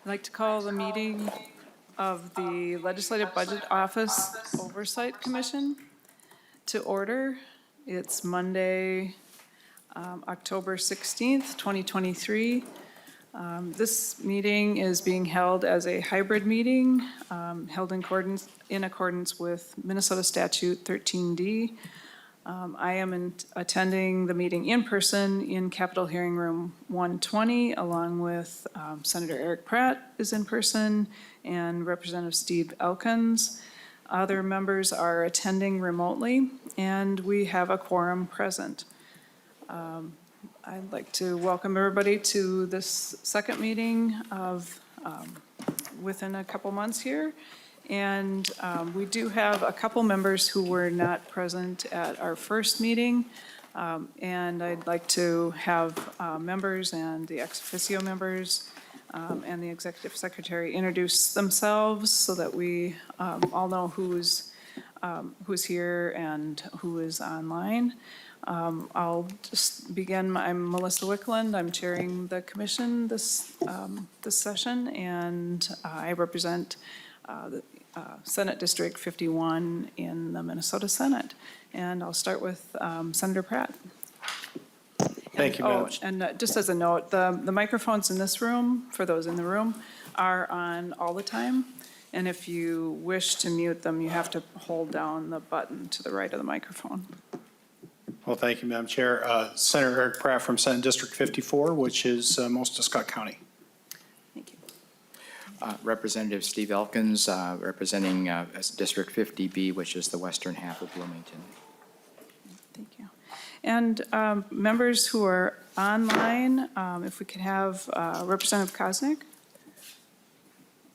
I'd like to call the meeting of the Legislative Budget Office Oversight Commission to order. It's Monday, October 16th, 2023. This meeting is being held as a hybrid meeting, held in accordance with Minnesota Statute 13D. I am attending the meeting in person in Capitol Hearing Room 120, along with Senator Eric Pratt is in person and Representative Steve Elkins. Other members are attending remotely, and we have a quorum present. I'd like to welcome everybody to this second meeting of within a couple months here. And we do have a couple members who were not present at our first meeting. And I'd like to have members and the ex officio members and the executive secretary introduce themselves so that we all know who's here and who is online. I'll just begin. I'm Melissa Wickland. I'm chairing the commission this session, and I represent the Senate District 51 in the Minnesota Senate. And I'll start with Senator Pratt. Thank you, Madam. And just as a note, the microphones in this room, for those in the room, are on all the time. And if you wish to mute them, you have to hold down the button to the right of the microphone. Well, thank you, Madam Chair. Senator Eric Pratt from Senate District 54, which is most of Scott County. Thank you. Representative Steve Elkins, representing District 50B, which is the western half of Bloomington. Thank you. And members who are online, if we could have Representative Kosnick.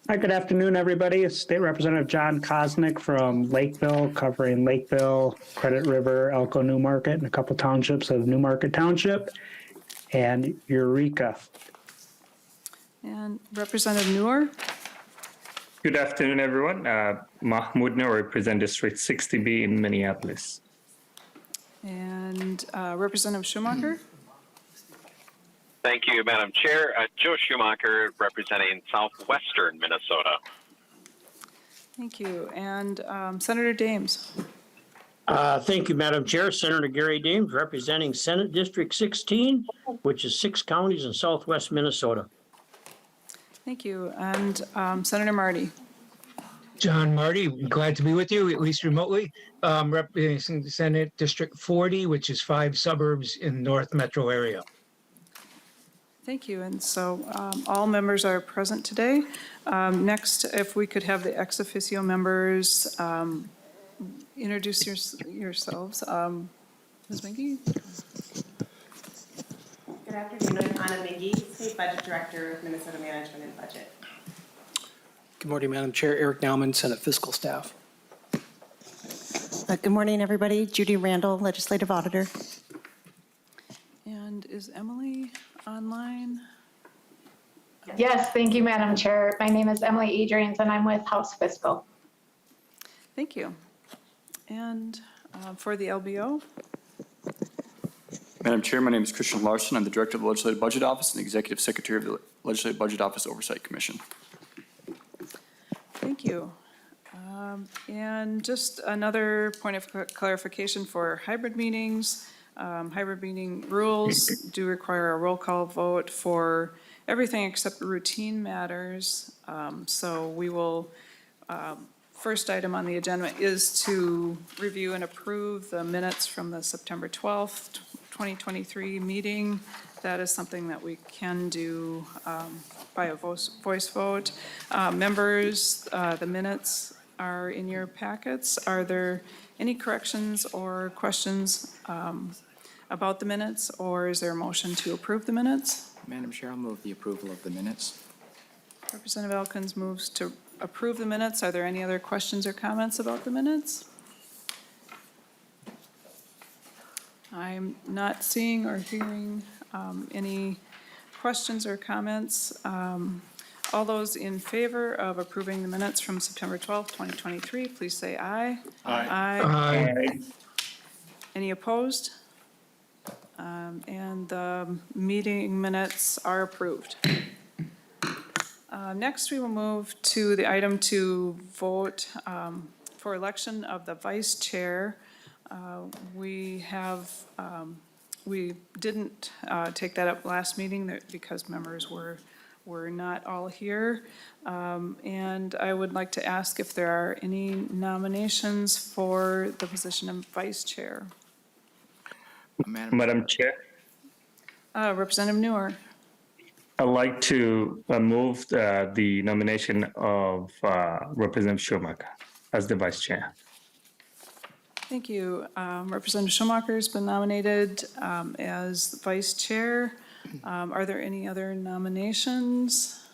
Hi, good afternoon, everybody. It's State Representative John Kosnick from Lakeville, covering Lakeville, Credit River, Elko, Newmarket, and a couple townships of Newmarket Township, and Eureka. And Representative Noor. Good afternoon, everyone. Mahmoud Noor, represent District 60B in Minneapolis. And Representative Schumacher. Thank you, Madam Chair. Joe Schumacher, representing southwestern Minnesota. Thank you. And Senator Dames. Thank you, Madam Chair. Senator Gary Dames, representing Senate District 16, which is 6 counties in southwest Minnesota. Thank you. And Senator Marty. John Marty, glad to be with you, at least remotely, representing the Senate District 40, which is 5 suburbs in the North Metro area. Thank you. And so all members are present today. Next, if we could have the ex officio members introduce yourselves. Ms. Mingy? Good afternoon. I'm Anna Mingy, State Budget Director of Minnesota Management and Budget. Good morning, Madam Chair. Eric Nauman, Senate Fiscal Staff. Good morning, everybody. Judy Randall, Legislative Auditor. And is Emily online? Yes, thank you, Madam Chair. My name is Emily Adrians, and I'm with House Fiscal. Thank you. And for the LBO? Madam Chair, my name is Christian Larson. I'm the Director of the Legislative Budget Office and the Executive Secretary of the Legislative Budget Office Oversight Commission. Thank you. And just another point of clarification for hybrid meetings. Hybrid meeting rules do require a roll call vote for everything except routine matters. So we will, first item on the agenda is to review and approve the minutes from the September 12th, 2023 meeting. That is something that we can do by a voice vote. Members, the minutes are in your packets. Are there any corrections or questions about the minutes, or is there a motion to approve the minutes? Madam Chair, I'll move the approval of the minutes. Representative Elkins moves to approve the minutes. Are there any other questions or comments about the minutes? I'm not seeing or hearing any questions or comments. All those in favor of approving the minutes from September 12th, 2023, please say aye. Aye. Aye. Any opposed? And the meeting minutes are approved. Next, we will move to the item to vote for election of the vice chair. We have, we didn't take that up last meeting because members were not all here. And I would like to ask if there are any nominations for the position of vice chair. Madam Chair, Representative Newer. I'd like to move the nomination of Representative Schumacher as the vice chair. Thank you. Representative Schumacher's been nominated as vice chair. Are there any other nominations?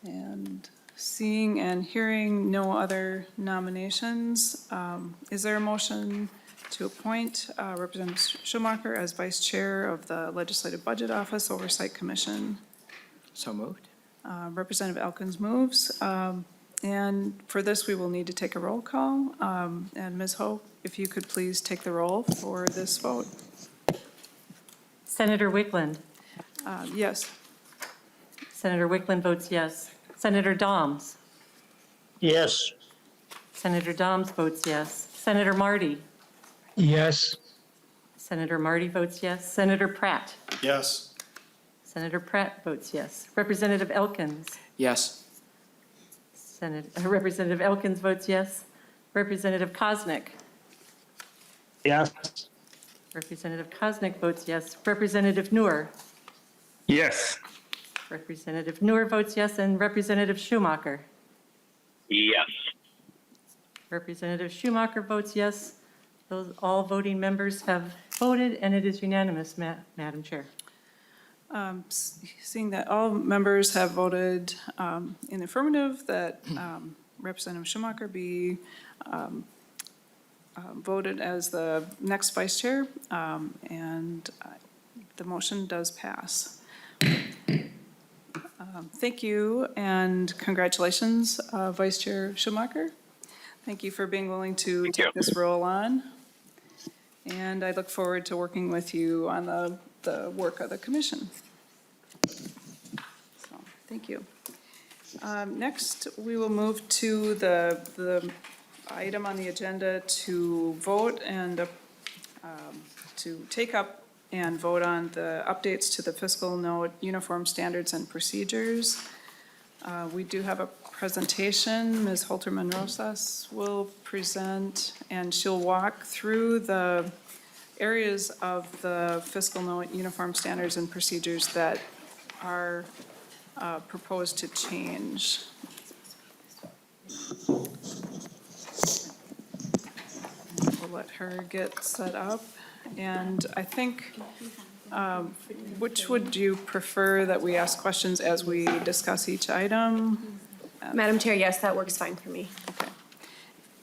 And seeing and hearing no other nominations, is there a motion to appoint Representative Schumacher as vice chair of the Legislative Budget Office Oversight Commission? So moved. Representative Elkins moves. And for this, we will need to take a roll call. And Ms. Hope, if you could please take the roll for this vote. Senator Wickland. Yes. Senator Wickland votes yes. Senator Doms. Yes. Senator Doms votes yes. Senator Marty. Yes. Senator Marty votes yes. Senator Pratt. Yes. Senator Pratt votes yes. Representative Elkins. Yes. Representative Elkins votes yes. Representative Koznick. Yes. Representative Koznick votes yes. Representative Noor. Yes. Representative Noor votes yes, and Representative Schumacher. Yes. Representative Schumacher votes yes. Those all voting members have voted, and it is unanimous, Madam Chair. Seeing that all members have voted in the affirmative, that Representative Schumacher be voted as the next vice chair, and the motion does pass. Thank you, and congratulations, Vice Chair Schumacher. Thank you for being willing to take this role on. And I look forward to working with you on the work of the commission. So, thank you. Next, we will move to the item on the agenda to vote and to take up and vote on the updates to the fiscal note, uniform standards and procedures. We do have a presentation. Ms. Holterman Rosas will present, and she'll walk through the areas of the fiscal note, uniform standards and procedures that are proposed to change. We'll let her get set up. And I think, which would you prefer that we ask questions as we discuss each item? Madam Chair, yes, that works fine for me. Okay.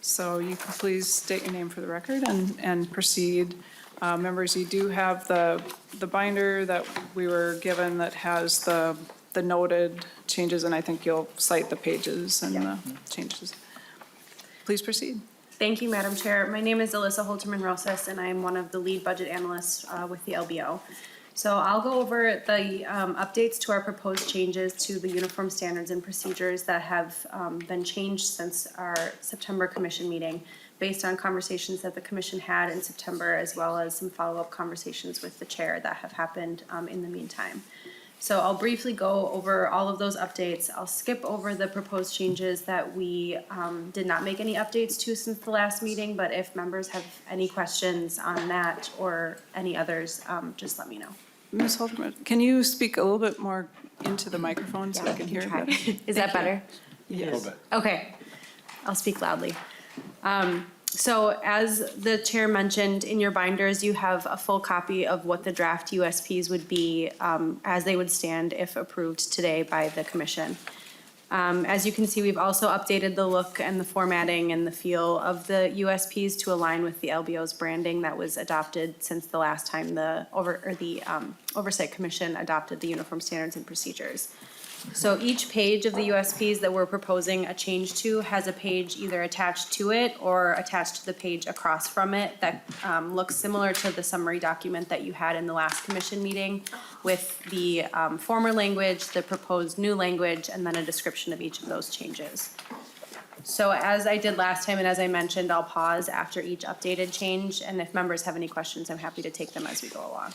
So you can please state your name for the record and proceed. Members, you do have the binder that we were given that has the noted changes, and I think you'll cite the pages and the changes. Please proceed. Thank you, Madam Chair. My name is Alyssa Holterman Rosas, and I am one of the lead budget analysts with the LBO. So I'll go over the updates to our proposed changes to the uniform standards and procedures that have been changed since our September commission meeting, based on conversations that the commission had in September, as well as some follow-up conversations with the chair that have happened in the meantime. So I'll briefly go over all of those updates. I'll skip over the proposed changes that we did not make any updates to since the last meeting, but if members have any questions on that or any others, just let me know. Ms. Holterman, can you speak a little bit more into the microphone so I can hear better? Is that better? Yes. Okay, I'll speak loudly. So as the chair mentioned, in your binders, you have a full copy of what the draft USPs would be as they would stand if approved today by the commission. As you can see, we've also updated the look and the formatting and the feel of the USPs to align with the LBO's branding that was adopted since the last time the Oversight Commission adopted the Uniform Standards and Procedures. So each page of the USPs that we're proposing a change to has a page either attached to it or attached to the page across from it that looks similar to the summary document that you had in the last commission meeting with the former language, the proposed new language, and then a description of each of those changes. So as I did last time, and as I mentioned, I'll pause after each updated change, and if members have any questions, I'm happy to take them as we go along.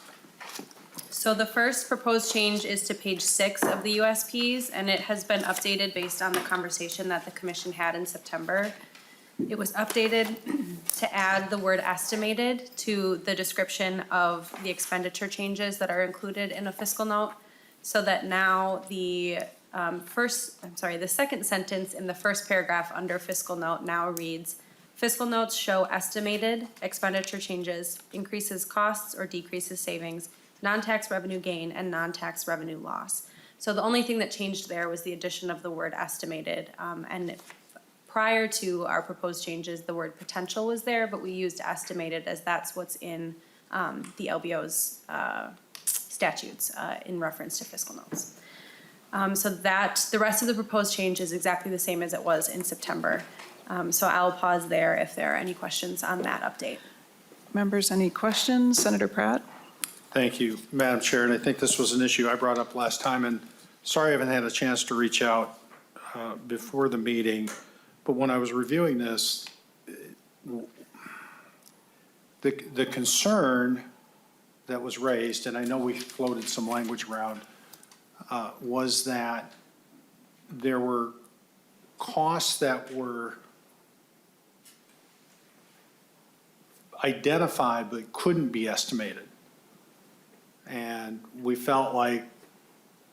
So the first proposed change is to page 6 of the USPs, and it has been updated based on the conversation that the commission had in September. It was updated to add the word estimated to the description of the expenditure changes that are included in a fiscal note, so that now the the second sentence in the first paragraph under fiscal note now reads, fiscal notes show estimated expenditure changes, increases costs or decreases savings, non-tax revenue gain, and non-tax revenue loss. So the only thing that changed there was the addition of the word estimated. And prior to our proposed changes, the word potential was there, but we used estimated as that's what's in the LBO's statutes in reference to fiscal notes. So that the rest of the proposed change is exactly the same as it was in September. So I'll pause there if there are any questions on that update. Members, any questions? Senator Pratt? Thank you, Madam Chair, and I think this was an issue I brought up last time, and sorry I haven't had a chance to reach out before the meeting, but when I was reviewing this, the concern that was raised, and I know we floated some language around, was that there were costs that were identified but couldn't be estimated. And we felt like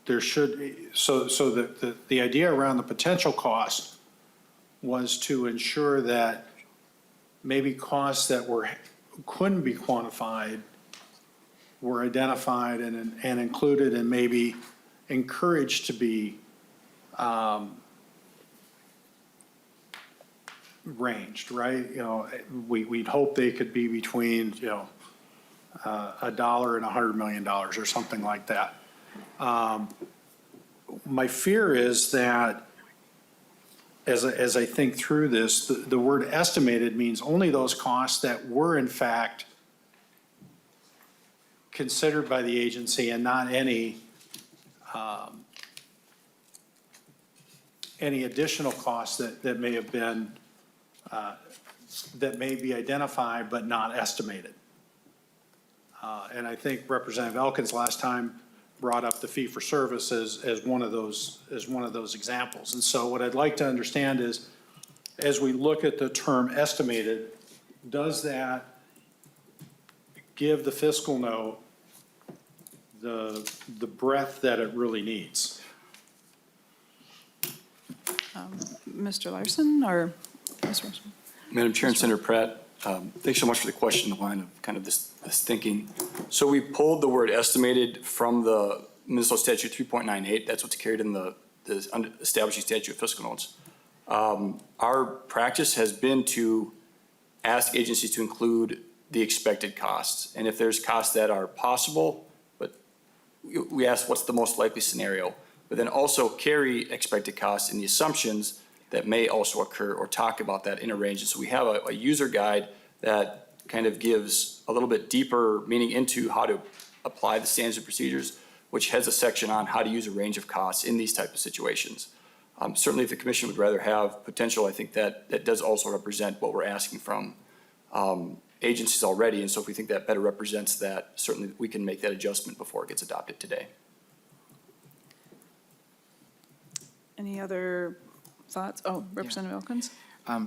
there should, so the idea around the potential cost was to ensure that maybe costs that couldn't be quantified were identified and included and maybe encouraged to be ranged, right? You know, we'd hope they could be between, $1 and $100 million or something like that. My fear is that as I think through this, the word estimated means only those costs that were in fact considered by the agency and not any additional costs that may have been that may be identified but not estimated. And I think Representative Elkins last time brought up the fee for service as one of those examples. And so what I'd like to understand is, as we look at the term estimated, does that give the fiscal note the breadth that it really needs? Mr. Larson or Ms. Rushman? Madam Chair and Senator Pratt, thanks so much for the question in the line of kind of this thinking. So we pulled the word estimated from the Minnesota Statute 3.98. That's what's carried in the establishing statute of fiscal notes. Our practice has been to ask agencies to include the expected costs. And if there's costs that are possible, but we ask what's the most likely scenario, but then also carry expected costs in the assumptions that may also occur or talk about that in a range. And so we have a user guide that kind of gives a little bit deeper meaning into how to apply the standards and procedures, which has a section on how to use a range of costs in these type of situations. Certainly if the commission would rather have potential, I think that does also represent what we're asking from agencies already. And so if we think that better represents that, certainly we can make that adjustment before it gets adopted today. Any other thoughts? Oh, Representative Elkins?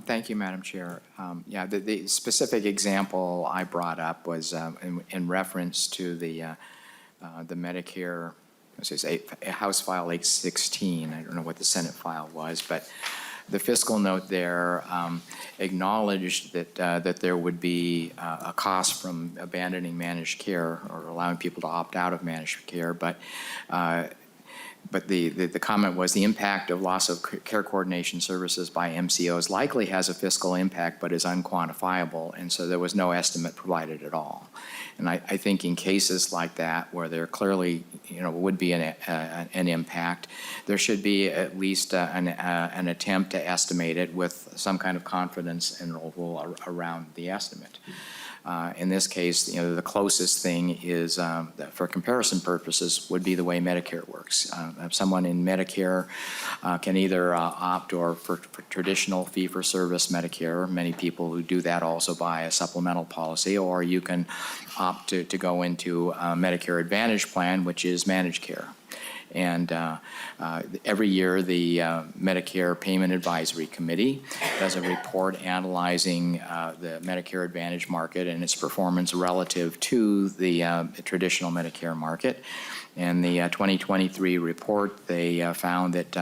Thank you, Madam Chair. Yeah, the specific example I brought up was in reference to the Medicare, House File 816. I don't know what the Senate file was, but the fiscal note there acknowledged that there would be a cost from abandoning managed care or allowing people to opt out of managed care, but But the comment was the impact of loss of care coordination services by MCOs likely has a fiscal impact, but is unquantifiable, and so there was no estimate provided at all. And I think in cases like that, where there clearly, would be an impact, there should be at least an attempt to estimate it with some kind of confidence interval around the estimate. In this case, the closest thing is, for comparison purposes, would be the way Medicare works. If someone in Medicare can either opt for traditional fee-for-service Medicare, many people who do that also buy a supplemental policy, or you can opt to go into a Medicare Advantage plan, which is managed care. And every year, the Medicare Payment Advisory Committee does a report analyzing the Medicare Advantage market and its performance relative to the traditional Medicare market. In the 2023 report, they found that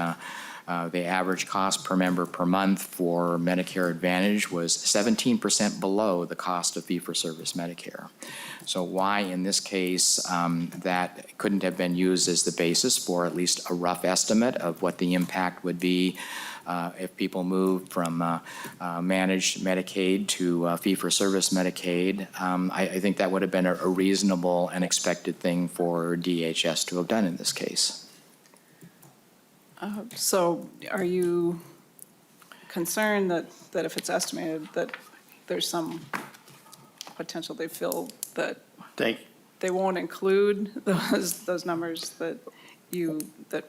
the average cost per member per month for Medicare Advantage was 17% below the cost of fee-for-service Medicare. So why, in this case, that couldn't have been used as the basis for at least a rough estimate of what the impact would be if people moved from managed Medicaid to fee-for-service Medicaid? I think that would have been a reasonable and expected thing for DHS to have done in this case. So are you concerned that if it's estimated that there's some potential they feel that they won't include those numbers that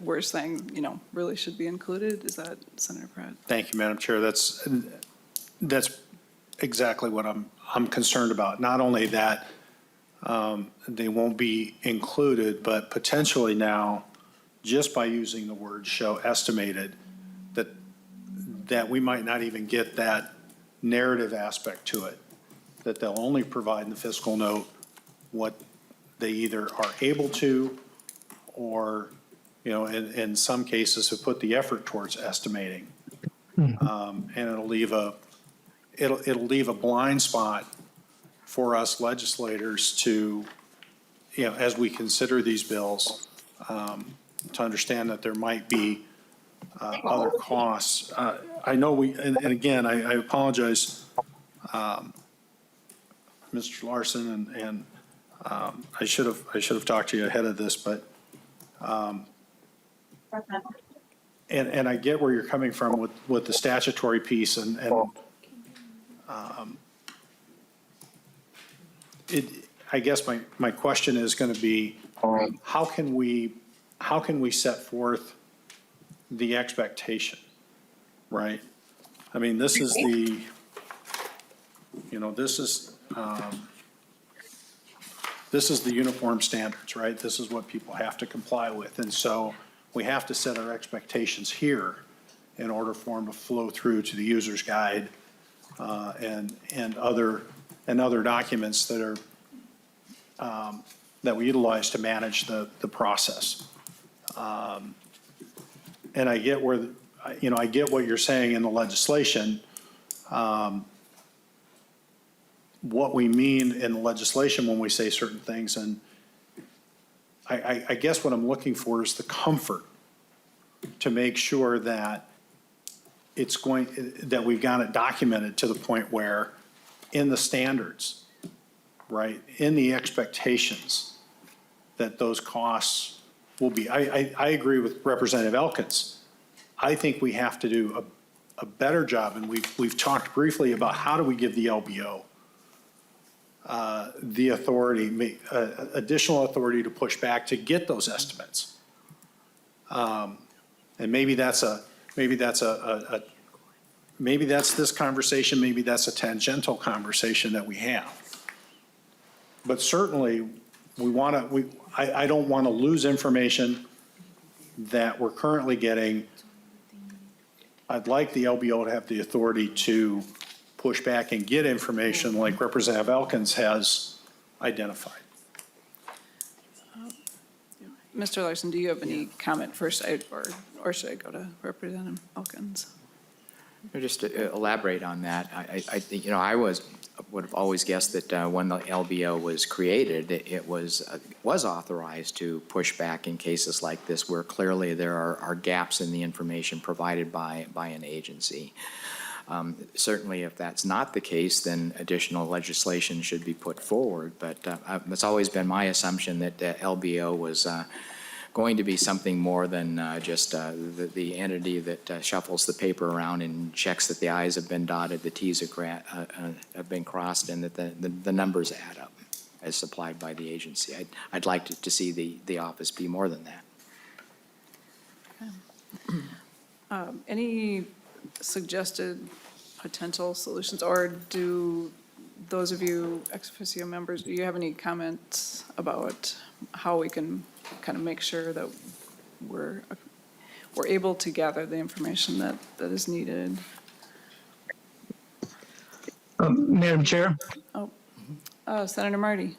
we're saying, really should be included? Is that, Senator Pratt? Thank you, Madam Chair. That's exactly what I'm concerned about. Not only that they won't be included, but potentially now, just by using the word show estimated, that we might not even get that narrative aspect to it, that they'll only provide in the fiscal note what they either are able to, or, in some cases have put the effort towards estimating. And it'll leave a blind spot for us legislators to, as we consider these bills, to understand that there might be other costs. I know and again, I apologize, Mr. Larson, and I should have talked to you ahead of this, but and I get where you're coming from with the statutory piece, and I guess my question is going to be, how can we set forth the expectation, right? I mean, this is the uniform standards, right? This is what people have to comply with. And so we have to set our expectations here in order for them to flow through to the user's guide and other documents that are that we utilize to manage the process. And I get where, I get what you're saying in the legislation. What we mean in the legislation when we say certain things, and I guess what I'm looking for is the comfort to make sure that that we've got it documented to the point where in the standards, right, in the expectations, that those costs will be. I agree with Representative Elkins. I think we have to do a better job, and we've talked briefly about how do we give the LBO the authority, additional authority to push back to get those estimates. And maybe that's this conversation, maybe that's a tangential conversation that we have. But certainly, I don't want to lose information that we're currently getting. I'd like the LBO to have the authority to push back and get information like Representative Elkins has identified. Mr. Larson, do you have any comment first, or should I go to Representative Elkins? Just to elaborate on that, I think, would have always guessed that when the LBO was created, it was authorized to push back in cases like this where clearly there are gaps in the information provided by an agency. Certainly, if that's not the case, then additional legislation should be put forward. But it's always been my assumption that LBO was going to be something more than just the entity that shuffles the paper around and checks that the I's have been dotted, the T's have been crossed, and that the numbers add up as supplied by the agency. I'd like to see the office be more than that. Any suggested potential solutions, or do those of you ex officio members, do you have any comments about how we can kind of make sure that we're able to gather the information that is needed? Madam Chair? Senator Marty.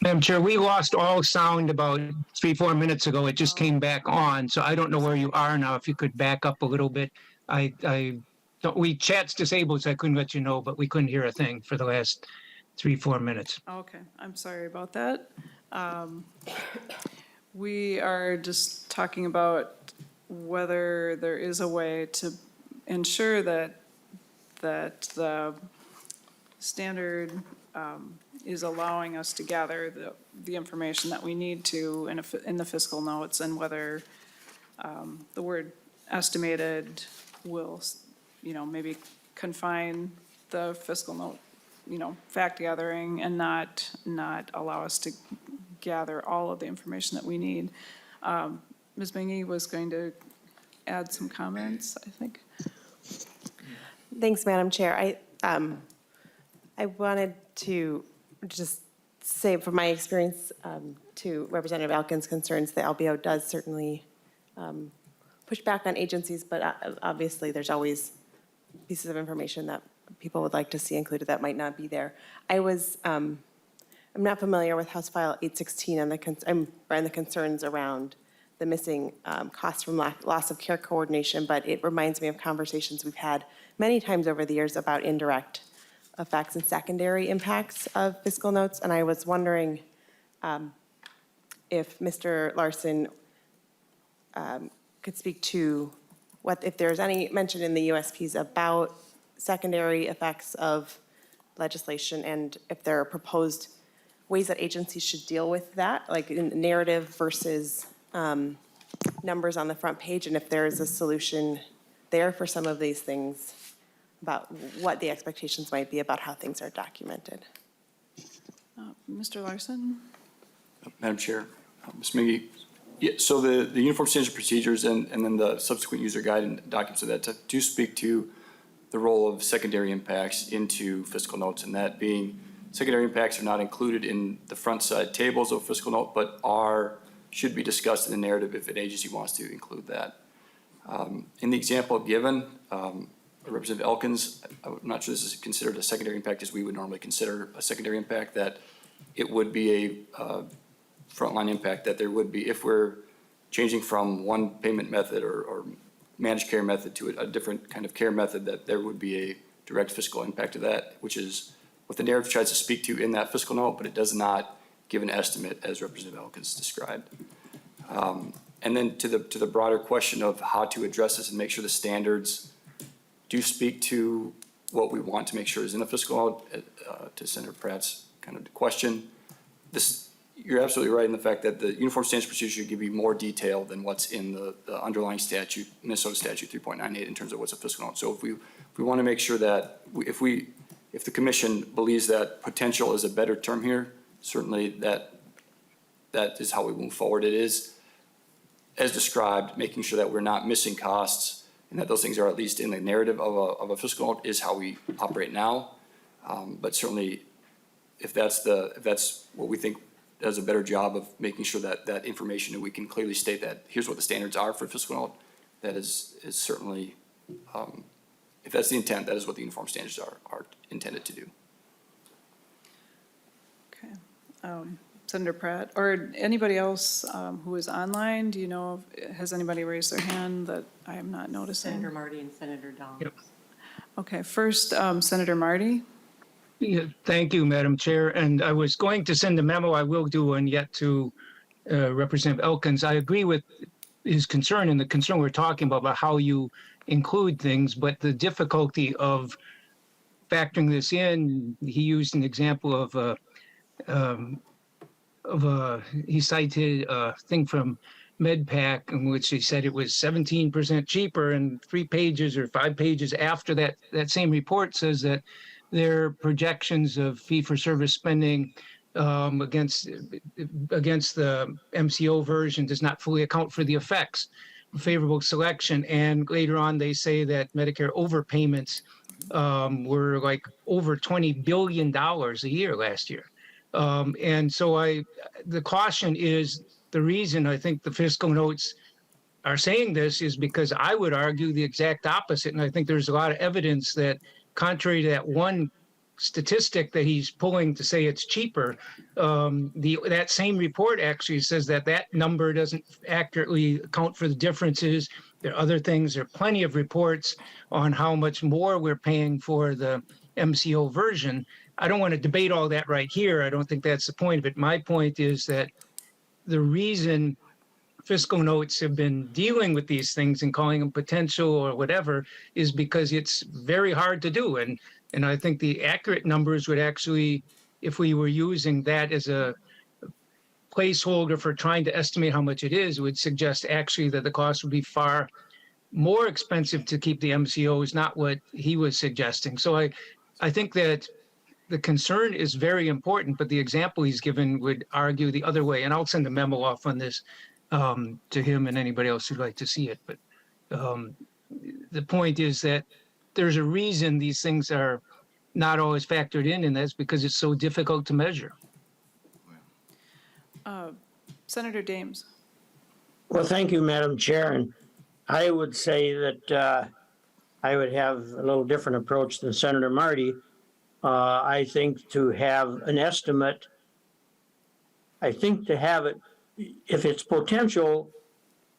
Madam Chair, we lost all sound about 3-4 minutes ago. It just came back on, so I don't know where you are now. If you could back up a little bit. Chat's disabled, so I couldn't let you know, but we couldn't hear a thing for the last 3-4 minutes. Okay, I'm sorry about that. We are just talking about whether there is a way to ensure that the standard is allowing us to gather the information that we need to in the fiscal notes, and whether the word estimated will, maybe confine the fiscal note, fact gathering, and not allow us to gather all of the information that we need. Ms. Bingy was going to add some comments, I think. Thanks, Madam Chair. I wanted to just say, from my experience, to Representative Elkins' concerns, the LBO does certainly push back on agencies, but obviously there's always pieces of information that people would like to see included that might not be there. I'm not familiar with House File 816 and the concerns around the missing costs from loss of care coordination, but it reminds me of conversations we've had many times over the years about indirect effects and secondary impacts of fiscal notes. And I was wondering if Mr. Larson could speak to if there's any mention in the USPs about secondary effects of legislation, and if there are proposed ways that agencies should deal with that, like in narrative versus numbers on the front page, and if there is a solution there for some of these things about what the expectations might be about how things are documented. Mr. Larson? Madam Chair, Ms. Mingy, yeah, so the uniform standards and procedures and then the subsequent user guide and documents of that do speak to the role of secondary impacts into fiscal notes, and that being secondary impacts are not included in the front side tables of fiscal note, but should be discussed in the narrative if an agency wants to include that. In the example given, Representative Elkins, I'm not sure this is considered a secondary impact as we would normally consider a secondary impact, that it would be a frontline impact, that there would be, if we're changing from one payment method or managed care method to a different kind of care method, that there would be a direct fiscal impact of that, which is what the narrative tries to speak to in that fiscal note, but it does not give an estimate as Representative Elkins described. And then to the broader question of how to address this and make sure the standards do speak to what we want to make sure is in the fiscal note, to Senator Pratt's kind of question. You're absolutely right in the fact that the uniform standards procedure should give you more detail than what's in the underlying statute, Minnesota Statute 3.98, in terms of what's a fiscal note. So if we want to make sure that if the commission believes that potential is a better term here, certainly that is how we move forward. It is, as described, making sure that we're not missing costs and that those things are at least in the narrative of a fiscal note is how we operate now. But certainly, if that's what we think does a better job of making sure that information, that we can clearly state that here's what the standards are for fiscal note, that is certainly, if that's the intent, that is what the uniform standards are intended to do. Okay. Senator Pratt, or anybody else who is online, do you know, has anybody raised their hand that I am not noticing? Senator Marty and Senator Dong. Yep. Okay, first, Senator Marty. Yeah, thank you, Madam Chair. And I was going to send a memo. I will do one yet to Representative Elkins. I agree with his concern and the concern we're talking about how you include things, but the difficulty of factoring this in, he used an example um, he cited a thing from MedPAC in which he said it was 17% cheaper, and 3 pages or 5 pages after that same report says that their projections of fee-for-service spending against the MCO version does not fully account for the effects of favorable selection. And later on, they say that Medicare overpayments were like over $20 billion a year last year. And so the caution is the reason I think the fiscal notes are saying this is because I would argue the exact opposite. And I think there's a lot of evidence that contrary to that one statistic that he's pulling to say it's cheaper, that same report actually says that number doesn't accurately account for the differences. There are other things. There are plenty of reports on how much more we're paying for the MCO version. I don't want to debate all that right here. I don't think that's the point of it. My point is that the reason fiscal notes have been dealing with these things and calling them potential or whatever is because it's very hard to do. And I think the accurate numbers would actually, if we were using that as a placeholder for trying to estimate how much it is, would suggest actually that the cost would be far more expensive to keep the MCOs, not what he was suggesting. So I think that the concern is very important, but the example he's given would argue the other way. And I'll send a memo off on this to him and anybody else who'd like to see it. But the point is that there's a reason these things are not always factored in, and that's because it's so difficult to measure. Senator Dames. Well, thank you, Madam Chair. And I would say that I would have a little different approach than Senator Marty. I think to have an estimate, I think to have it, if it's potential,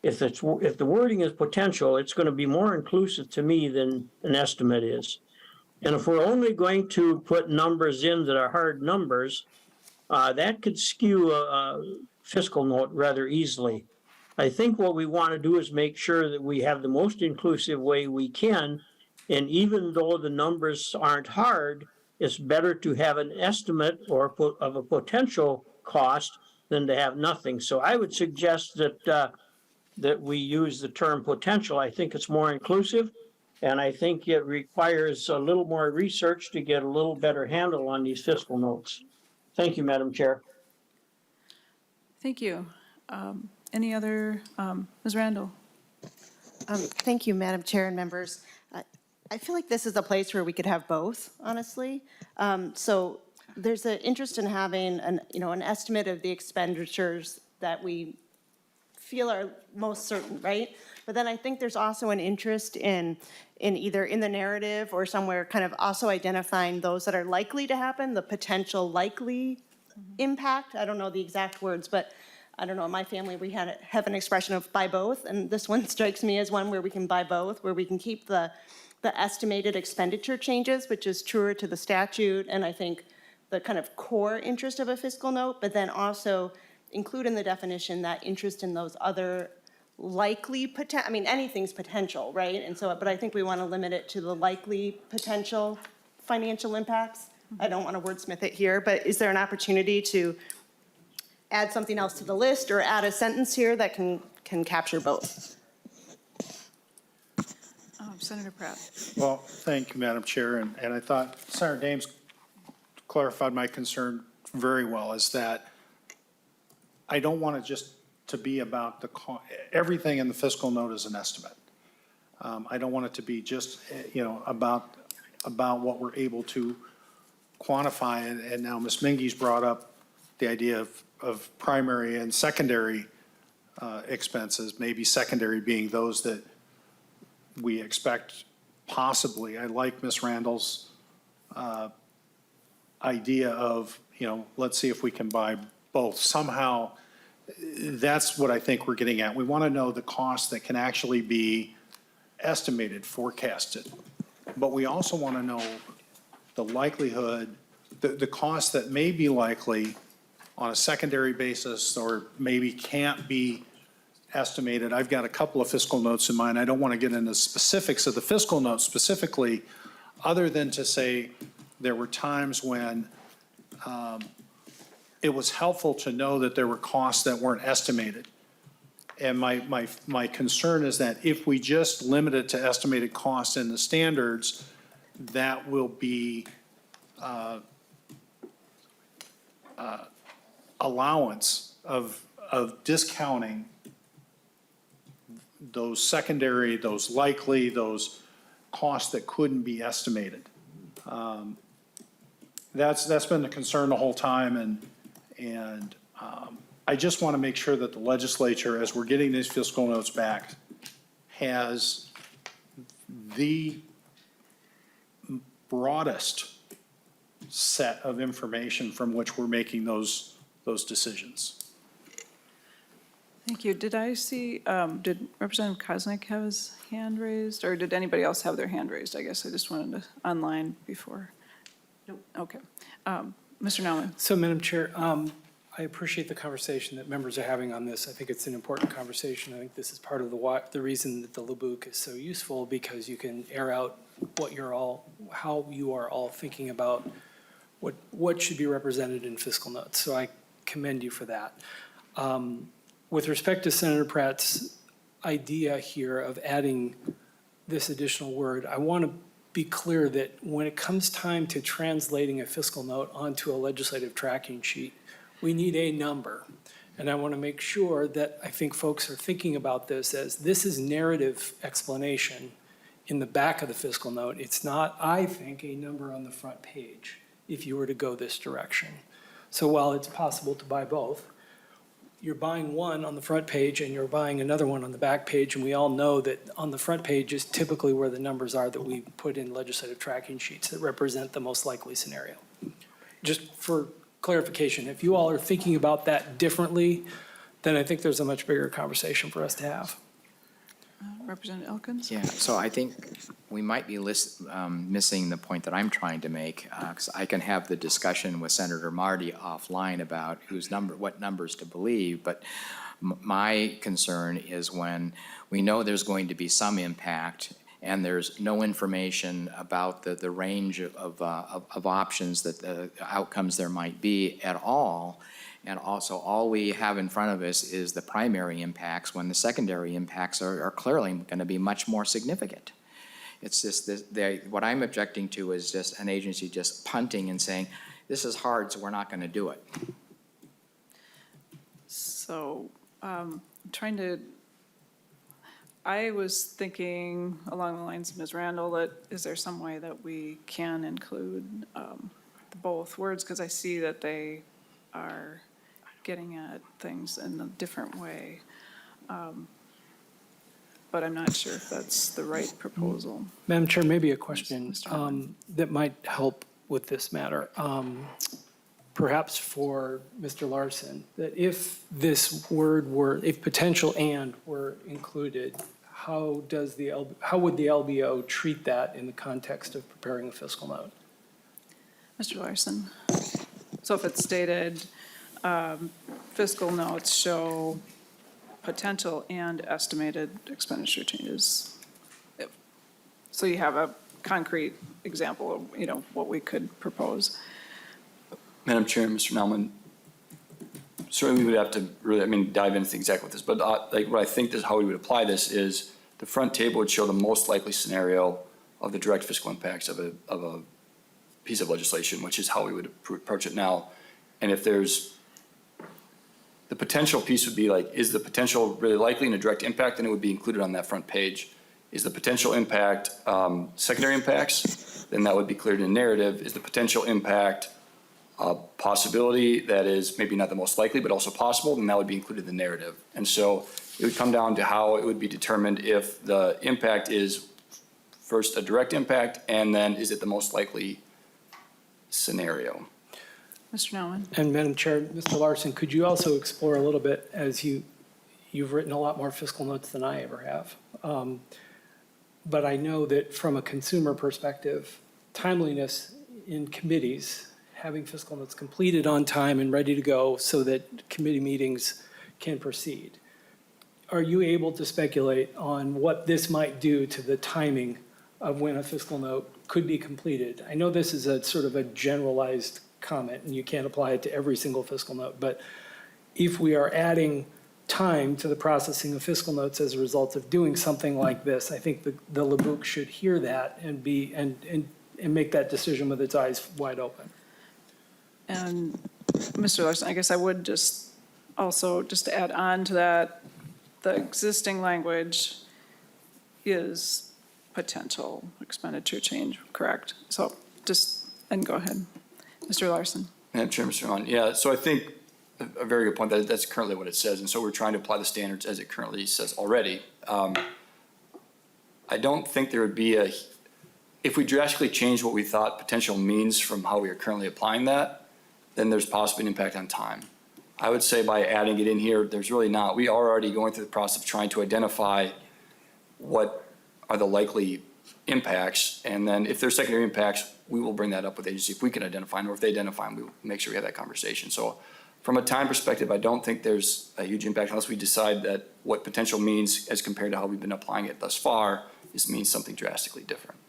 if the wording is potential, it's going to be more inclusive to me than an estimate is. And if we're only going to put numbers in that are hard numbers, that could skew a fiscal note rather easily. I think what we want to do is make sure that we have the most inclusive way we can. And even though the numbers aren't hard, it's better to have an estimate or of a potential cost than to have nothing. So I would suggest that we use the term potential. I think it's more inclusive, and I think it requires a little more research to get a little better handle on these fiscal notes. Thank you, Madam Chair. Thank you. Any other, Ms. Randall? Thank you, Madam Chair and members. I feel like this is a place where we could have both, honestly. So there's an interest in having an estimate of the expenditures that we feel are most certain, right? But then I think there's also an interest in either in the narrative or somewhere kind of also identifying those that are likely to happen, the potential likely impact. I don't know the exact words, but I don't know, in my family, we have an expression of buy both, and this one strikes me as one where we can buy both, where we can keep the estimated expenditure changes, which is truer to the statute, and I think the kind of core interest of a fiscal note, but then also include in the definition that interest in those other likely anything's potential, right? And so, but I think we want to limit it to the likely potential financial impacts. I don't want to wordsmith it here, but is there an opportunity to add something else to the list or add a sentence here that can capture both? Senator Pratt. Well, thank you, Madam Chair. And I thought Senator Dames clarified my concern very well, is that I don't want it just to be about everything in the fiscal note is an estimate. I don't want it to be just, about what we're able to quantify. And now Ms. Mingy's brought up the idea of primary and secondary expenses, maybe secondary being those that we expect possibly. I like Ms. Randall's idea of, let's see if we can buy both. Somehow, that's what I think we're getting at. We want to know the cost that can actually be estimated, forecasted. but we also want to know the likelihood, the cost that may be likely on a secondary basis or maybe can't be estimated. I've got a couple of fiscal notes in mind. I don't want to get into specifics of the fiscal notes specifically, other than to say there were times when it was helpful to know that there were costs that weren't estimated. And my concern is that if we just limit it to estimated costs in the standards, that will be allowance of discounting those secondary, those likely, those costs that couldn't be estimated. That's been the concern the whole time, and I just want to make sure that the legislature, as we're getting these fiscal notes back, has the broadest set of information from which we're making those decisions. Thank you. Did I see, did Representative Koznick have his hand raised, or did anybody else have their hand raised? I guess I just wanted to, online before. Nope. Okay. Mr. Nauman. So, Madam Chair, I appreciate the conversation that members are having on this. I think it's an important conversation. I think this is part of the reason that the LBUC is so useful, because you can air out how you are all thinking about what should be represented in fiscal notes. So I commend you for that. With respect to Senator Pratt's idea here of adding this additional word, I want to be clear that when it comes time to translating a fiscal note onto a legislative tracking sheet, we need a number. And I want to make sure that I think folks are thinking about this as this is narrative explanation in the back of the fiscal note. It's not, I think, a number on the front page if you were to go this direction. So while it's possible to buy both, you're buying one on the front page and you're buying another one on the back page, and we all know that on the front page is typically where the numbers are that we put in legislative tracking sheets that represent the most likely scenario. Just for clarification, if you all are thinking about that differently, then I think there's a much bigger conversation for us to have. Representative Elkins? Yeah, so I think we might be missing the point that I'm trying to make, because I can have the discussion with Senator Marty offline about what numbers to believe, but my concern is when we know there's going to be some impact and there's no information about the range of options, that the outcomes there might be at all. And also, all we have in front of us is the primary impacts, when the secondary impacts are clearly going to be much more significant. It's just what I'm objecting to is just an agency just punting and saying, this is hard, so we're not going to do it. So, I was thinking along the lines of Ms. Randall, that is there some way that we can include both words? Because I see that they are getting at things in a different way. But I'm not sure if that's the right proposal. Madam Chair, maybe a question that might help with this matter. Perhaps for Mr. Larson, that if this word if potential and were included, how would the LBO treat that in the context of preparing a fiscal note? Mr. Larson? So if it's stated, fiscal notes show potential and estimated expenditure changes. So you have a concrete example of, what we could propose. Madam Chair, Mr. Nauman, certainly we would have to really, dive into exactly what this, but what I think is how we would apply this is the front table would show the most likely scenario of the direct fiscal impacts of a piece of legislation, which is how we would approach it now. And if there's, the potential piece would be is the potential really likely and a direct impact, then it would be included on that front page. Is the potential impact secondary impacts? Then that would be cleared in the narrative. Is the potential impact a possibility that is maybe not the most likely, but also possible? Then that would be included in the narrative. And so it would come down to how it would be determined if the impact is first a direct impact, and then is it the most likely scenario? Mr. Nauman? And Madam Chair, Mr. Larson, could you also explore a little bit, as you've written a lot more fiscal notes than I ever have, But I know that from a consumer perspective, timeliness in committees, having fiscal notes completed on time and ready to go so that committee meetings can proceed. Are you able to speculate on what this might do to the timing of when a fiscal note could be completed? I know this is a sort of a generalized comment and you can't apply it to every single fiscal note, but if we are adding time to the processing of fiscal notes as a result of doing something like this, I think the LaBouc should hear that and make that decision with its eyes wide open. And Mr. Larson, I guess I would just to add on to that, the existing language is potential expenditure change, correct? So go ahead. Mr. Larson. Madam Chair, Mr. Hahn, yeah, so I think a very good point, that's currently what it says, and so we're trying to apply the standards as it currently says already. I don't think there would be if we drastically change what we thought potential means from how we are currently applying that, then there's possibly an impact on time. I would say by adding it in here, there's really not. We are already going through the process of trying to identify what are the likely impacts, and then if there's secondary impacts, we will bring that up with the agency if we can identify them, or if they identify them, we will make sure we have that conversation. So from a time perspective, I don't think there's a huge impact unless we decide that what potential means as compared to how we've been applying it thus far means something drastically different.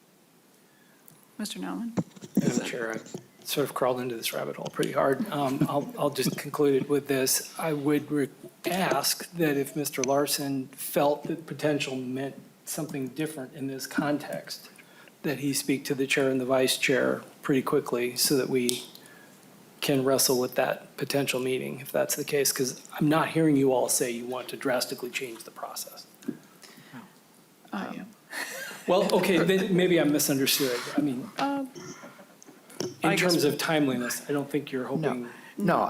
Mr. Nauman. Madam Chair, I sort of crawled into this rabbit hole pretty hard. I'll just conclude it with this. I would ask that if Mr. Larson felt that potential meant something different in this context, that he speak to the chair and the vice chair pretty quickly so that we can wrestle with that potential meeting, if that's the case, because I'm not hearing you all say you want to drastically change the process. I am. Well, okay, then maybe I misunderstood. I mean, in terms of timeliness, I don't think you're hoping. No,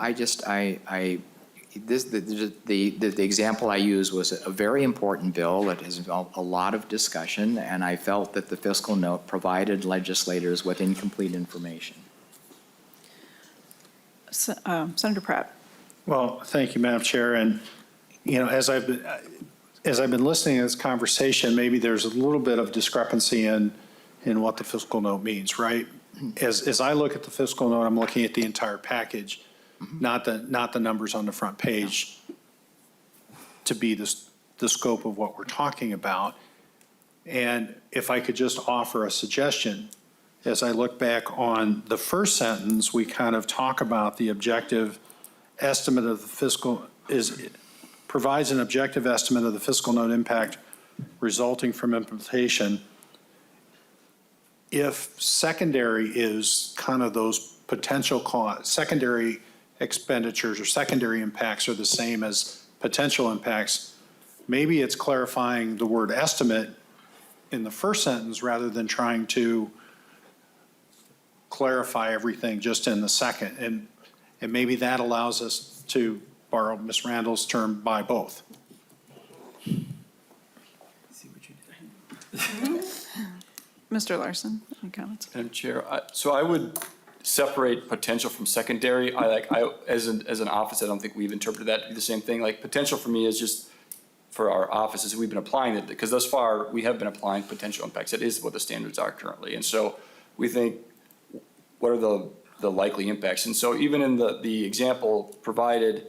the example I used was a very important bill that has involved a lot of discussion, and I felt that the fiscal note provided legislators with incomplete information. Senator Pratt. Well, thank you, Madam Chair. And, as I've been listening to this conversation, maybe there's a little bit of discrepancy in what the fiscal note means, right? As I look at the fiscal note, I'm looking at the entire package, not the numbers on the front page to be the scope of what we're talking about. And if I could just offer a suggestion, as I look back on the first sentence, we kind of talk about the objective estimate of the fiscal provides an objective estimate of the fiscal note impact resulting from implementation. If secondary is kind of those potential secondary expenditures or secondary impacts are the same as potential impacts, maybe it's clarifying the word estimate in the first sentence rather than trying to clarify everything just in the second. And maybe that allows us to borrow Ms. Randall's term, buy both. See what you did. Mr. Larson, any comments? Madam Chair, so I would separate potential from secondary. As an office, I don't think we've interpreted that to be the same thing. Like potential for me is just for our offices, we've been applying it because thus far we have been applying potential impacts. That is what the standards are currently. And so we think, what are the likely impacts? And so even in the example provided,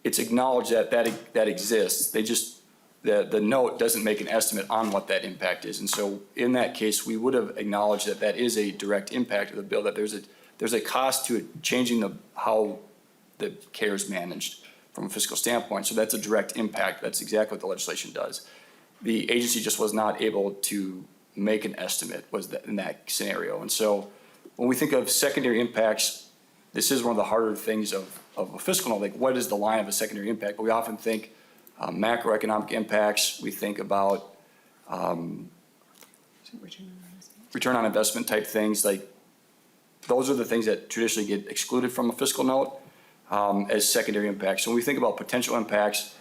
it's acknowledged that exists. They just, the note doesn't make an estimate on what that impact is. And so in that case, we would have acknowledged that that is a direct impact of the bill, that there's a cost to it changing how the care is managed from a fiscal standpoint. So that's a direct impact. That's exactly what the legislation does. The agency just was not able to make an estimate in that scenario. And so when we think of secondary impacts, this is one of the harder things of a fiscal note, like what is the line of a secondary impact? But we often think macroeconomic impacts. We think about return on investment type things. Like those are the things that traditionally get excluded from a fiscal note as secondary impacts. So when we think about potential impacts,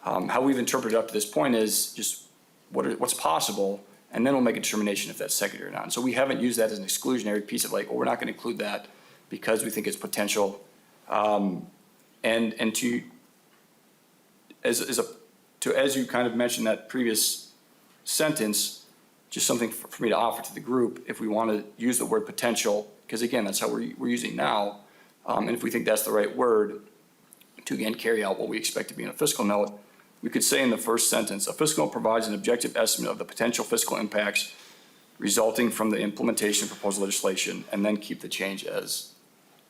how we've interpreted up to this point is just what's possible, and then we'll make a determination if that's secondary or not. And so we haven't used that as an exclusionary piece of like, well, we're not going to include that because we think it's potential. And as you kind of mentioned that previous sentence, just something for me to offer to the group, if we want to use the word potential, because again, that's how we're using now. And if we think that's the right word to again carry out what we expect to be in a fiscal note, we could say in the first sentence, a fiscal note provides an objective estimate of the potential fiscal impacts resulting from the implementation of proposed legislation, and then keep the change as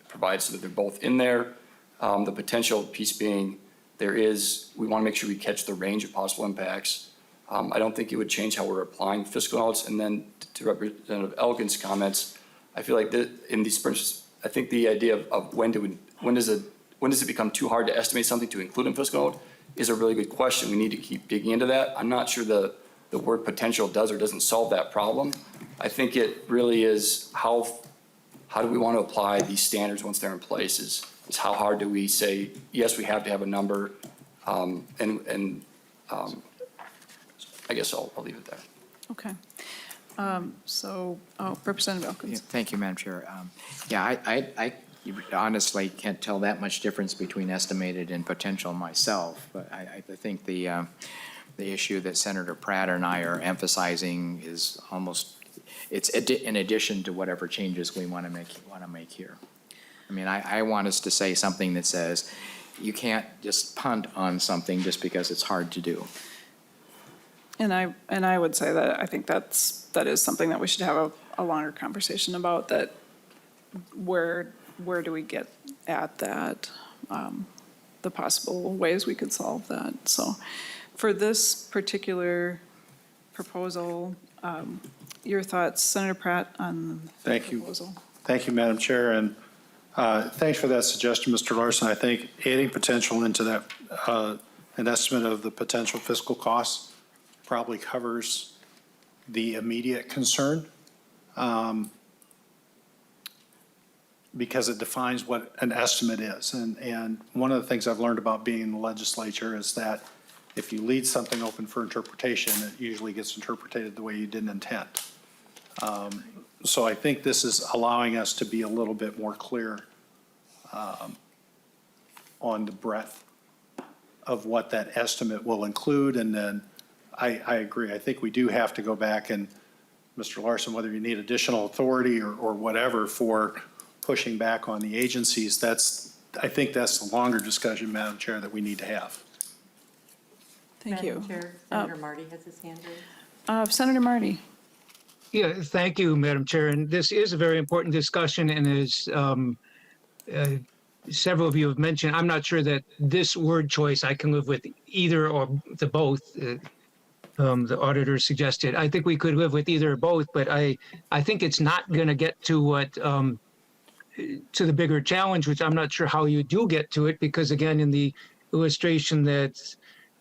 provided so that they're both in there. The potential piece being we want to make sure we catch the range of possible impacts. I don't think it would change how we're applying fiscal notes. And then to Representative Elkin's comments, I feel like in these, I think the idea of when does it become too hard to estimate something to include in fiscal note is a really good question. We need to keep digging into that. I'm not sure the word potential does or doesn't solve that problem. I think it really is how do we want to apply these standards once they're in place is how hard do we say, yes, we have to have a number, I guess I'll leave it there. Okay. Representative Yeah, Elkins. thank you, Madam Chair. I honestly can't tell that much difference between estimated and potential myself, but I think the issue that Senator Pratt and I are emphasizing is it's in addition to whatever changes we want to make here. I mean, I want us to say something that says you can't just punt on something just because it's hard to do. And I would say that I think that is something that we should have a longer conversation about, that where do we get at that, the possible ways we could solve that. So for this particular proposal, your thoughts, Senator Pratt, on the proposal? Thank you, Madam Chair, and thanks for that suggestion, Mr. Larson. I think adding potential into that, an estimate of the potential fiscal costs probably covers the immediate concern, because it defines what an estimate is. And one of the things I've learned about being in the legislature is that if you leave something open for interpretation, it usually gets interpreted the way you didn't intend. So I think this is allowing us to be a little bit more clear on the breadth of what that estimate will include. And then I agree. I think we do have to go back and, Mr. Larson, whether you need additional authority or whatever for pushing back on the agencies, I think that's the longer discussion, Madam Chair, that we need to have. Thank you. Madam Chair, Senator Marty has his hand raised. Senator Marty. Yeah, thank you, Madam Chair. And this is a very important discussion, and as several of you have mentioned, I'm not sure that this word choice I can live with either or the both. The auditor suggested. I think we could live with either or both, but I think it's not going to get to what to the bigger challenge, which I'm not sure how you do get to it, because again, in the illustration that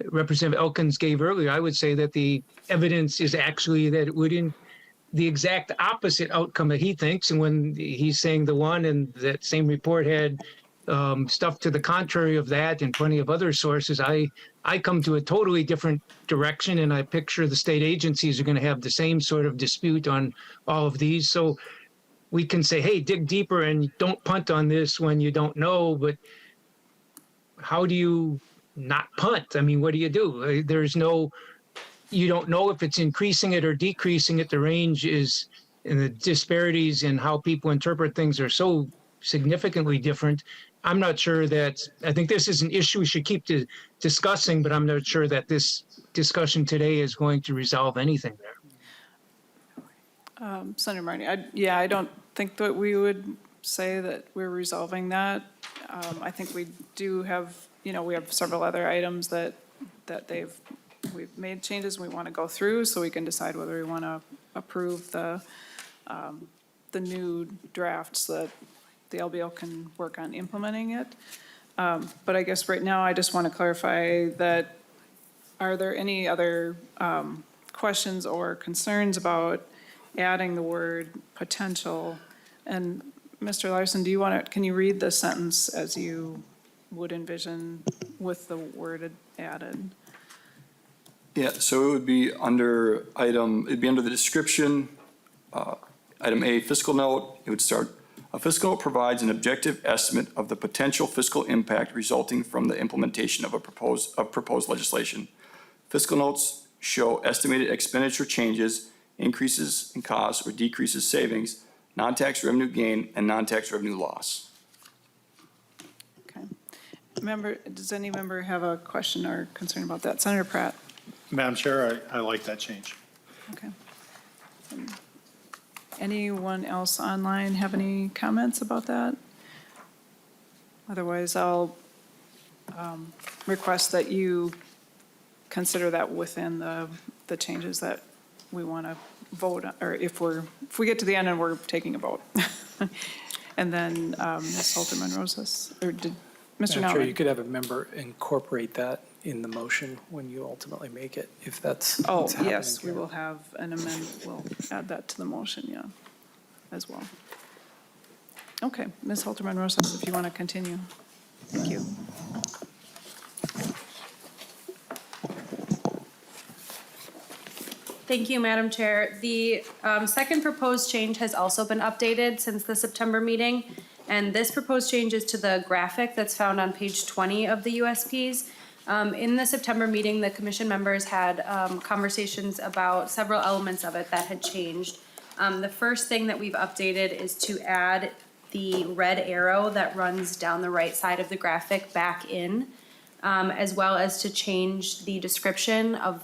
Representative Elkins gave earlier, I would say that the evidence is actually that it would in the exact opposite outcome that he thinks. And when he's saying the one and that same report had stuff to the contrary of that and plenty of other sources, I come to a totally different direction, and I picture the state agencies are going to have the same sort of dispute on all of these. So we can say, hey, dig deeper and don't punt on this when you don't know, but how do you not punt? I mean, what do? You don't know if it's increasing it or decreasing it. The range is, and the disparities in how people interpret things are so significantly different. I'm not sure I think this is an issue we should keep discussing, but I'm not sure that this discussion today is going to resolve anything there. Senator Marty, I don't think that we would say that we're resolving that. I think we do have, we have several other items that we've made changes we want to go through, so we can decide whether we want to approve the new draft so that the LBO can work on implementing it. But I guess right now I just want to clarify that, are there any other questions or concerns about adding the word potential? And Mr. Larson, can you read the sentence as you would envision with the word added? Yeah, so it would be under the description, item A, fiscal note. It would start, a fiscal note provides an objective estimate of the potential fiscal impact resulting from the implementation of proposed legislation. Fiscal notes show estimated expenditure changes increases in costs or decreases savings, non-tax revenue gain, and non-tax revenue loss. Okay. Does any member have a question or concern about that? Senator Pratt? Madam Chair, I like that change. Okay. Anyone else online have any comments about that? Otherwise, I'll request that you consider that within the changes that we want to vote, on, or if we get to the end and we're taking a vote. And then Ms. Halterman Rosas, or did Mr. Madam Chair, you Nauman? could have a member incorporate that in the motion when you ultimately make it, if that's Oh, what's happening yes, we here. will have an amendment, we'll add that to the motion, yeah, as well. Okay, Ms. Halterman Rosas, if you want to continue. Thank you. Thank you, Madam Chair. The second proposed change has also been updated since the September meeting. And this proposed change is to the graphic that's found on page 20 of the USPs. In the September meeting, the commission members had conversations about several elements of it that had changed. The first thing that we've updated is to add the red arrow that runs down the right side of the graphic back in, as well as to change the description of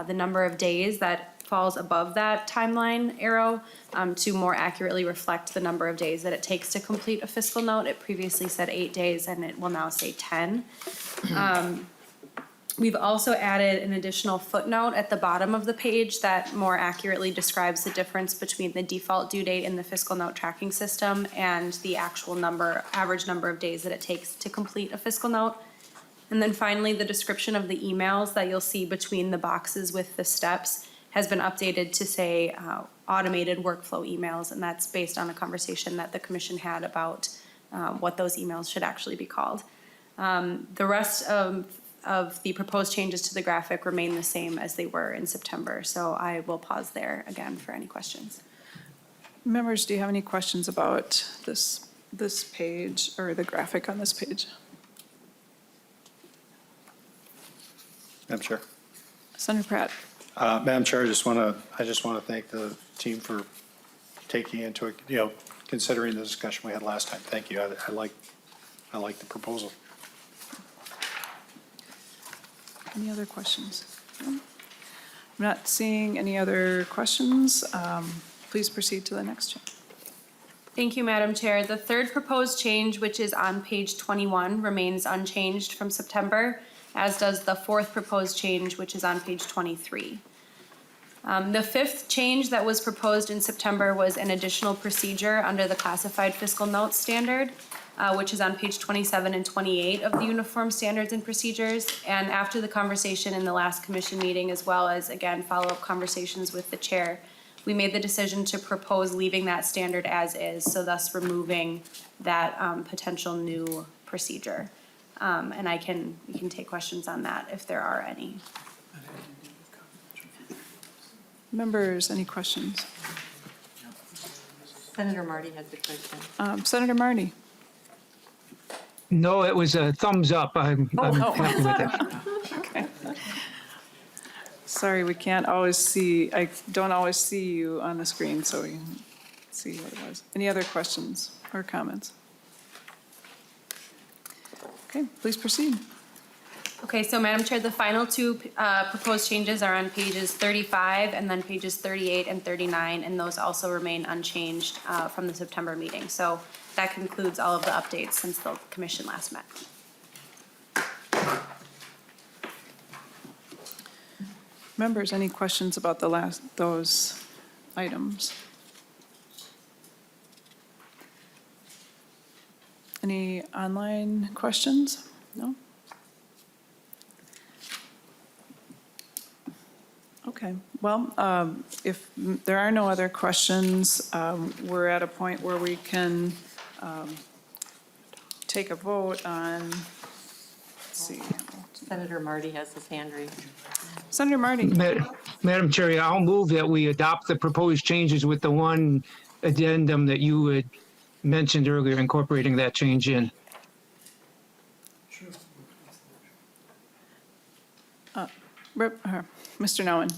the number of days that falls above that timeline arrow to more accurately reflect the number of days that it takes to complete a fiscal note. It previously said 8 days and it will now say 10. We've also added an additional footnote at the bottom of the page that more accurately describes the difference between the default due date in the fiscal note tracking system and the actual average number of days that it takes to complete a fiscal note. And then finally, the description of the emails that you'll see between the boxes with the steps has been updated to say automated workflow emails, and that's based on a conversation that the commission had about what those emails should actually be called. The rest of the proposed changes to the graphic remain the same as they were in September, so I will pause there again for any questions. Members, do you have any questions about this page or the graphic on this page? Madam Chair. Senator Pratt? Madam Chair, I just want to thank the team for taking into, considering the discussion we had last time. Thank you. I like the proposal. Any other questions? No? I'm not seeing any other questions. Please proceed to the next change. Thank you, Madam Chair. The third proposed change, which is on page 21, remains unchanged from September, as does the fourth proposed change, which is on page 23. The fifth change that was proposed in September was an additional procedure under the classified fiscal notes standard, which is on page 27 and 28 of the Uniform Standards and Procedures. And after the conversation in the last commission meeting, as well as, again, follow-up conversations with the chair, we made the decision to propose leaving that standard as is, so thus removing that potential new procedure. And we can take questions on that if there are any. Members, any questions? Senator Marty has a question. Senator Marty? No, it was a thumbs up. I'm happy with it. Okay. Sorry, we can't always see, I don't always see you on the screen, so we can see what it was. Any other questions or comments? Okay, please proceed. Okay, so Madam Chair, the final two proposed changes are on pages 35 and then pages 38 and 39, and those also remain unchanged from the September meeting. So that concludes all of the updates since the commission last met. Members, any questions about those items? Any online questions? No? Okay, well, if there are no other questions, we're at a point where we can take a vote on, let's see. Senator Marty has his hand raised. Senator Marty. Madam Chair, I'll move that we adopt the proposed changes with the one addendum that you had mentioned earlier, incorporating that change in. Mr. Nouwen.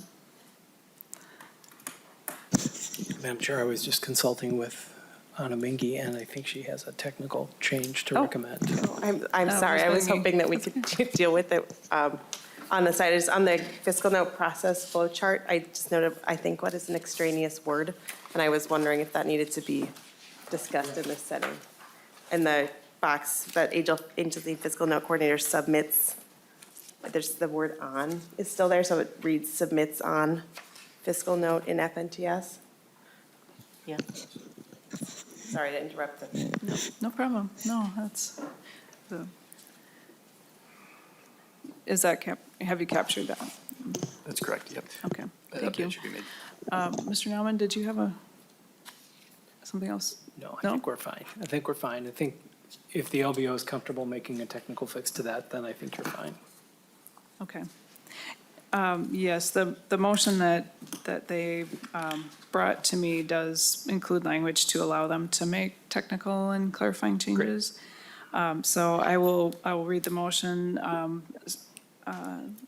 Madam Chair, I was just consulting with Anna Mingy, and I think she has a technical change to Oh. recommend. I'm Oh, sorry, I was thinking- hoping that we could deal with it on the side. Is on the fiscal note process flow chart, I just noted, I think, what is an extraneous word? And I was wondering if that needed to be discussed in this setting. In the box that agency fiscal note coordinator submits, there's the word on is still there, so it reads submits on fiscal note in FNTS. Yeah. Sorry to interrupt the. No problem. No, that's, is that have you captured that? That's correct, yep. Okay, That thank you. update should be made. Mr. Nauman, did you have something else? No, I think we're fine. I think we're fine. I think if the LBO is comfortable making a technical fix to that, then I think you're fine. Okay. Yes, the motion that they brought to me does include language to allow them to make technical and clarifying changes. So I will read the motion.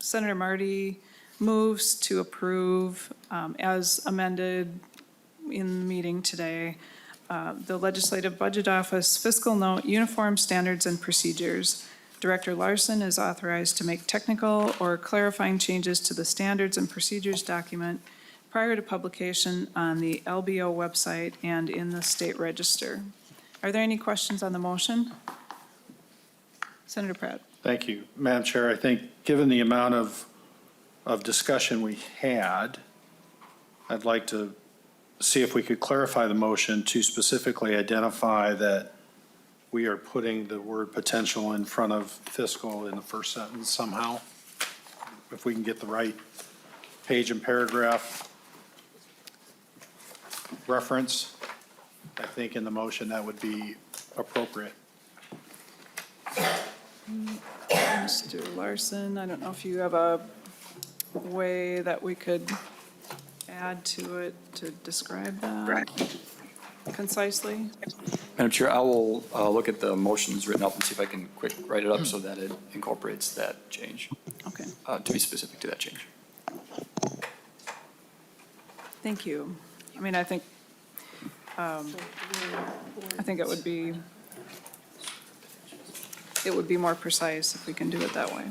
Senator Marty moves to approve as amended in the meeting today, the Legislative Budget Office Fiscal Note Uniform Standards and Procedures. Director Larson is authorized to make technical or clarifying changes to the standards and procedures document prior to publication on the LBO website and in the state register. Are there any questions on the motion? Senator Pratt. Thank you, Madam Chair. I think, given the amount of discussion we had, I'd like to see if we could clarify the motion to specifically identify that we are putting the word potential in front of fiscal in the first sentence somehow. If we can get the right page and paragraph reference, I think in the motion that would be appropriate. Mr. Larson, I don't know if you have a way that we could add to it to describe that concisely? Madam Chair, I will look at the motions written up and see if I can quick write it up so that it incorporates that change, Okay, to be specific to that change. thank you. I mean, I think it would be more precise if we can do it that way.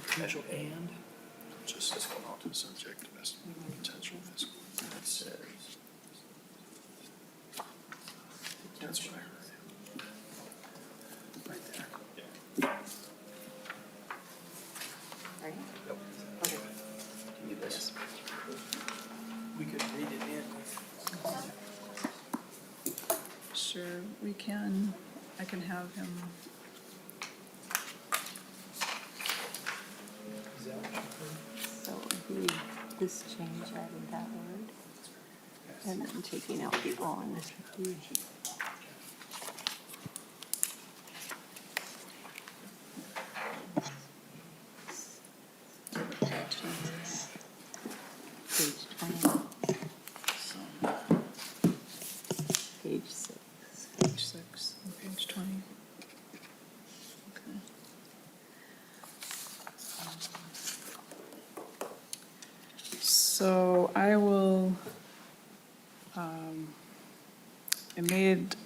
Potential and? Just fiscal note to subject to potential fiscal. That says. That's what I heard. Right there. You need this? We could read it in. Sure, we can, I can have him. So we, this change adding that word, and then taking out the on. Page 20. Page 6. Page 6 and page 20. Okay. So I will,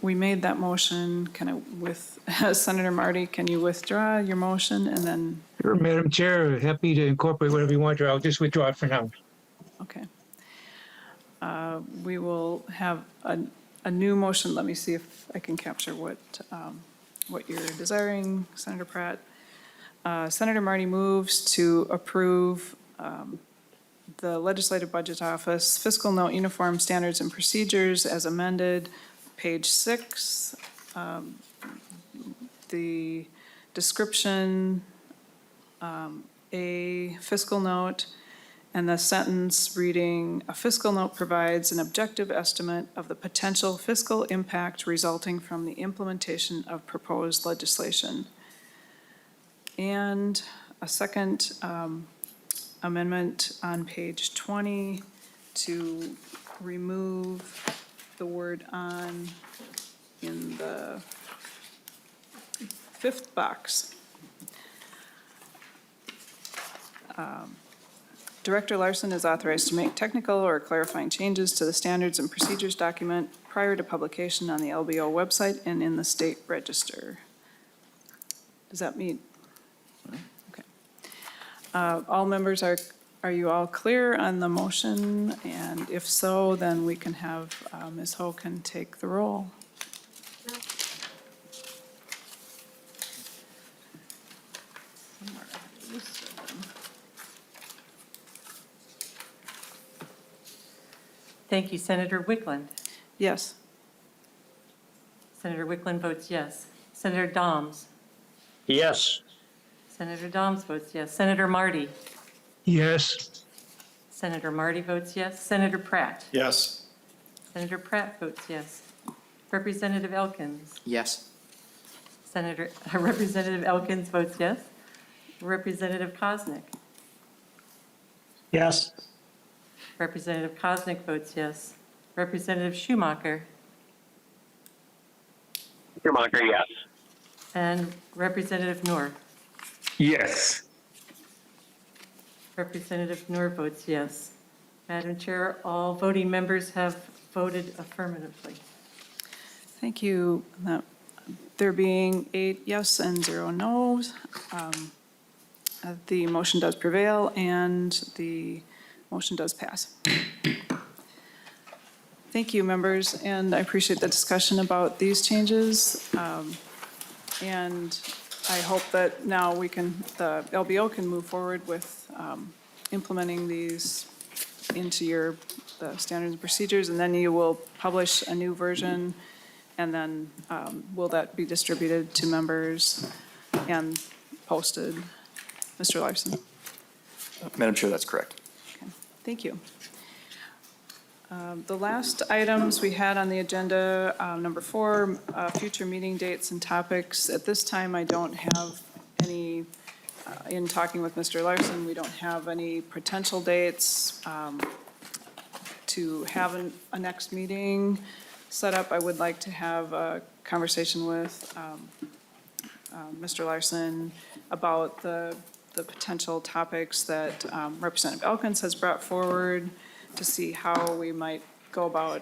we made that motion kind of with, Senator Marty, can you withdraw your motion and then, Sure, Madam Chair, happy to incorporate whatever you want to. I'll just withdraw it for now. okay. We will have a new motion. Let me see if I can capture what you're desiring, Senator Pratt. Senator Marty moves to approve the Legislative Budget Office Fiscal Note Uniform Standards and Procedures as amended, page 6. The description, a fiscal note, and the sentence reading, "A fiscal note provides an objective estimate of the potential fiscal impact resulting from the implementation of proposed legislation." And a second amendment on page 20 to remove the word "on" in the fifth box. Director Larson is authorized to make technical or clarifying changes to the standards and procedures document prior to publication on the LBO website and in the state register. Does that mean? Okay. All members, are you all clear on the motion? And if so, then we can have Ms. Hogan take the roll. Thank you. Senator Wickland. Yes. Senator Wickland votes yes. Senator Doms. Yes. Senator Doms votes yes. Senator Marty. Yes. Senator Marty votes yes. Senator Pratt. Yes. Senator Pratt votes yes. Representative Elkins. Yes. Representative Elkins votes yes. Representative Koznick. Yes. Representative Koznick votes yes. Representative Schumacher. Schumacher, yes. And Representative Noor. Yes. Representative Noor votes yes. Madam Chair, all voting members have voted affirmatively. Thank you. There being 8 yes and 0 no's, the motion does prevail and the motion does pass. Thank you, members, and I appreciate the discussion about these changes. And I hope that now the LBO can move forward with implementing these into the standards and procedures, and then you will publish a new version, and then will that be distributed to members and posted? Mr. Larson? Madam Chair, that's correct. Okay, thank you. The last items we had on the agenda, number 4, future meeting dates and topics. At this time, I don't have any, in talking with Mr. Larson, we don't have any potential dates to have a next meeting set up. I would like to have a conversation with Mr. Larson about the potential topics that Representative Elkins has brought forward, to see how we might go about,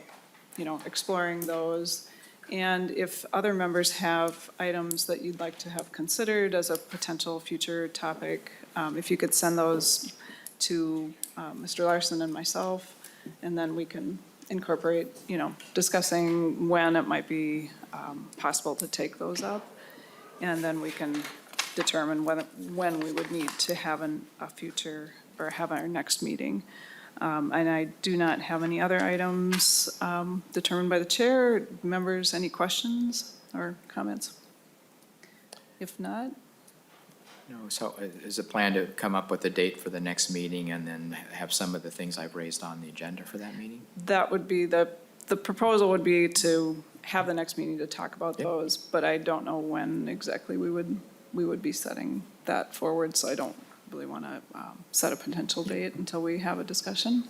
exploring those. And if other members have items that you'd like to have considered as a potential future topic, if you could send those to Mr. Larson and myself, and then we can incorporate, discussing when it might be possible to take those up. And then we can determine when we would need to have a future, or have our next meeting. And I do not have any other items determined by the chair. Members, any questions or comments? If not, No, so is the plan to come up with a date for the next meeting and then have some of the things I've raised on the agenda for that meeting? that would be the proposal would be to have the next meeting to talk about Yep. those, but I don't know when exactly we would be setting that forward, so I don't really want to set a potential date until we have a discussion.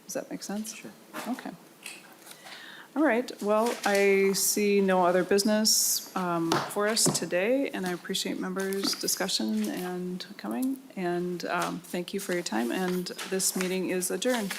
Does that make sense? Sure. Okay. All right, well, I see no other business for us today, and I appreciate members' discussion and coming, and thank you for your time, and this meeting is adjourned.